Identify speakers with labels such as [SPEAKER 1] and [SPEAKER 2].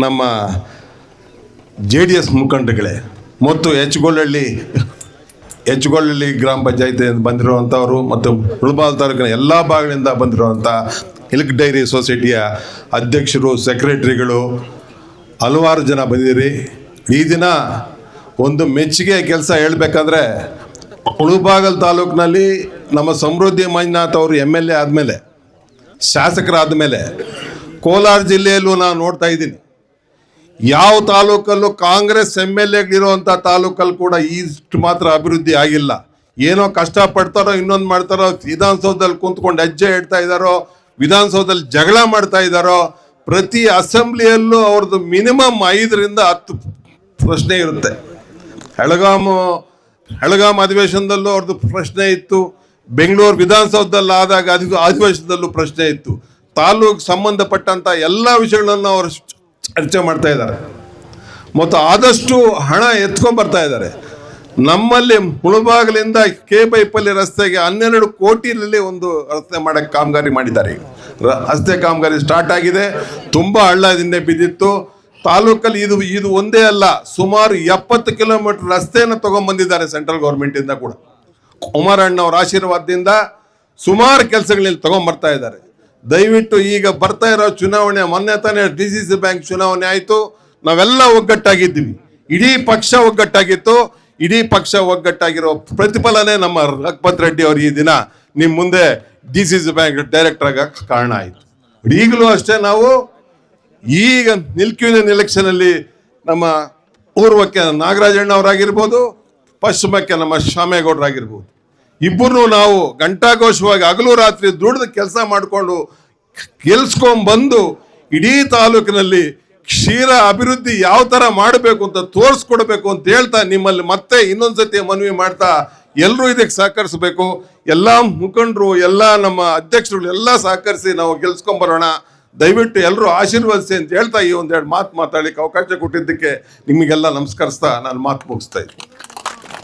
[SPEAKER 1] ನಮ್ಮ JDS ಮುಖಂಡಗಳೇ ಮತ್ತು ಹೆಚ್ಗೊಳ್ಳಳ್ಳಿ ಗ್ರಾಮ ಪಂಚಾಯತಿಯಿಂದ ಬಂದಿರುವಂಥವರು ಮತ್ತು ಮುಳಬಾಗಿಲು ತಾಲೂಕಿನ ಎಲ್ಲ ಭಾಗಗಳಿಂದ ಬಂದಿರುವಂಥ ಮಿಲ್ಕ್ ಡೈರಿ ಸೊಸೈಟಿಯ ಅಧ್ಯಕ್ಷರು, ಸೆಕ್ರೆಟರಿಗಳು ಹಲವಾರು ಜನ ಬಂದಿರಿ. ಈ ದಿನ ಒಂದು ಮೆಚ್ಚುಗೆ ಕೆಲಸ ಹೇಳಬೇಕಂದ್ರೆ, ಮುಳಬಾಗಿಲು ತಾಲೂಕಿನಲ್ಲಿ ನಮ್ಮ ಸಮೃದ್ಧಿ ಮಂಜುನಾಥ್ ಅವರು MLA ಆದಮೇಲೆ, ಶಾಸಕರಾದ ಮೇಲೆ ಕೋಲಾರ ಜಿಲ್ಲೆಯಲ್ಲೂ ನಾನು ನೋಡ್ತಾ ಇದ್ದೀನಿ, ಯಾವ ತಾಲೂಕಲ್ಲೂ ಕಾಂಗ್ರೆಸ್ MLAಗಳಿರುವಂಥ ತಾಲೂಕಲ್ಲಿ ಕೂಡ ಇಷ್ಟು ಮಾತ್ರ ಅಭಿವೃದ್ಧಿ ಆಗಿಲ್ಲ. ಏನೋ ಕಷ್ಟಪಡ್ತಾರೋ, ಇನ್ನೊಂದು ಮಾಡ್ತಾರೋ, ವಿಧಾನಸೌಧದಲ್ಲಿ ಕುಂತ್ಕೊಂಡು ಹೆಜ್ಜೆ ಇಡ್ತಾ ಇದ್ದಾರೋ, ವಿಧಾನಸೌಧದಲ್ಲಿ ಜಗಳ ಮಾಡ್ತಾ ಇದ್ದಾರೋ, ಪ್ರತಿ ಅಸೆಂಬ್ಲಿಯಲ್ಲೂ ಅವ್ರದ್ದು ಮಿನಿಮಮ್ 5 ರಿಂದ 10 ಪ್ರಶ್ನೆ ಇರುತ್ತೆ. ಬೆಳಗಾಂ ಅಧಿವೇಶನದಲ್ಲೂ ಅವ್ರದ್ದು ಪ್ರಶ್ನೆ ಇತ್ತು, ಬೆಂಗಳೂರು ವಿಧಾನಸೌಧದಲ್ಲಿ ಆದಾಗ ಅಧಿವೇಶನದಲ್ಲೂ ಪ್ರಶ್ನೆ ಇತ್ತು. ತಾಲೂಕು ಸಂಬಂಧಪಟ್ಟಂಥ ಎಲ್ಲ ವಿಷಯಗಳನ್ನು ಅವರು ಚರ್ಚೆ ಮಾಡ್ತಾ ಇದ್ದಾರೆ ಮತ್ತು ಆದಷ್ಟು ಹಣ ಎತ್ಕೊಂಡ್ಬರ್ತಾ ಇದ್ದಾರೆ. ನಮ್ಮಲ್ಲಿ ಮುಳಬಾಗಿಲಿಂದ ಕೆ.ಬೈಪಲ್ಲಿ ರಸ್ತೆಗೆ 12 ಕೋಟಿಯಲ್ಲಿ ಒಂದು ರಸ್ತೆ ಮಾಡೋಕ್ಕೆ ಕಾಮಗಾರಿ ಮಾಡಿದ್ದಾರೆ. ರಸ್ತೆ ಕಾಮಗಾರಿ ಸ್ಟಾರ್ಟ್ ಆಗಿದೆ. ತುಂಬ ಹಳ್ಳದಿಂದ ಬಿದ್ದಿತ್ತು. ತಾಲೂಕಲ್ಲಿ ಇದು ಒಂದೇ ಅಲ್ಲ, ಸುಮಾರು 70 ಕಿಲೋಮೀಟರ್ ರಸ್ತೆಯನ್ನು ತೊಗೊಂಡ್ಬಂದಿದ್ದಾರೆ ಸೆಂಟ್ರಲ್ ಗೌರ್ಮೆಂಟಿಂದ ಕೂಡ. ಕುಮಾರಣ್ಣವ್ರ ಆಶೀರ್ವಾದದಿಂದ ಸುಮಾರು ಕೆಲಸಗಳಲ್ಲಿ ತೊಗೊಂಡ್ಬರ್ತಾ ಇದ್ದಾರೆ. ದಯವಿಟ್ಟು ಈಗ ಬರ್ತಾ ಇರೋ ಚುನಾವಣೆ, ಮೊನ್ನೆ ತಾನೇ DCC ಬ್ಯಾಂಕ್ ಚುನಾವಣೆ ಆಯಿತು, ನಾವೆಲ್ಲ ಒಗ್ಗಟ್ಟಾಗಿದ್ದೀವಿ, ಇಡೀ ಪಕ್ಷ ಒಗ್ಗಟ್ಟಾಗಿತ್ತು. ಇಡೀ ಪಕ್ಷ ಒಗ್ಗಟ್ಟಾಗಿರೋ ಪ್ರತಿಫಲನೆ ನಮ್ಮ ರಘುಪತ್ ರೆಡ್ಡಿ ಅವರು ಈ ದಿನ ನಿಮ್ಮ ಮುಂದೆ DCC ಬ್ಯಾಂಕ್ ಡೈರೆಕ್ಟರ್ ಆಗಕ್ಕೆ ಕಾರಣ ಆಯಿತು. ಈಗಲೂ ಅಷ್ಟೇ, ನಾವು ಈಗ ಯೂನಿಯನ್ ಎಲೆಕ್ಷನಲ್ಲಿ ನಮ್ಮ ಪೂರ್ವಕ್ಕೆ ನಾಗರಾಜಣ್ಣವರಾಗಿರ್ಬೋದು, ಪಶ್ಚಿಮಕ್ಕೆ ನಮ್ಮ ಶ್ಯಾಮೇಗೌಡರಾಗಿರ್ಬೋದು, ಇಬ್ಬರು ನಾವು ಗಂಟಾಘೋಷವಾಗಿ ಹಗಲು ರಾತ್ರಿ ದುಡಿದು ಕೆಲಸ ಮಾಡಿಕೊಂಡು ಗೆಲ್ಸ್ಕೊಂಡ್ಬಂದು ಇಡೀ ತಾಲೂಕಿನಲ್ಲಿ ಕ್ಷೀರ ಅಭಿವೃದ್ಧಿ ಯಾವ ಥರ ಮಾಡಬೇಕು ಅಂತ ತೋರಿಸ್ಕೊಡ್ಬೇಕು ಅಂತ ಹೇಳ್ತಾ ನಿಮ್ಮಲ್ಲಿ ಮತ್ತೆ ಇನ್ನೊಂದ್ಸತಿ ಮನವಿ ಮಾಡ್ತಾ, ಎಲ್ಲರೂ ಇದಕ್ಕೆ ಸಹಕರಿಸಬೇಕು. ಎಲ್ಲ ಮುಖಂಡರು, ಎಲ್ಲ ನಮ್ಮ ಅಧ್ಯಕ್ಷರುಗಳು ಎಲ್ಲ ಸಹಕರಿಸಿ ನಾವು ಗೆಲ್ಸ್ಕೊಂಬರೋಣ. ದಯವಿಟ್ಟು ಎಲ್ಲರೂ ಆಶೀರ್ವದಿಸಿ ಅಂತ ಹೇಳ್ತಾ ಈ ಒಂದೆರಡು ಮಾತು ಮಾತಾಡಲಿಕ್ಕೆ ಅವಕಾಶ ಕೊಟ್ಟಿದ್ದಕ್ಕೆ ನಿಮಗೆಲ್ಲ ನಮಸ್ಕರಿಸ್ತಾ ನಾನು ಮಾತು ಮುಗಿಸ್ತಾ ಇದ್ದೀನಿ.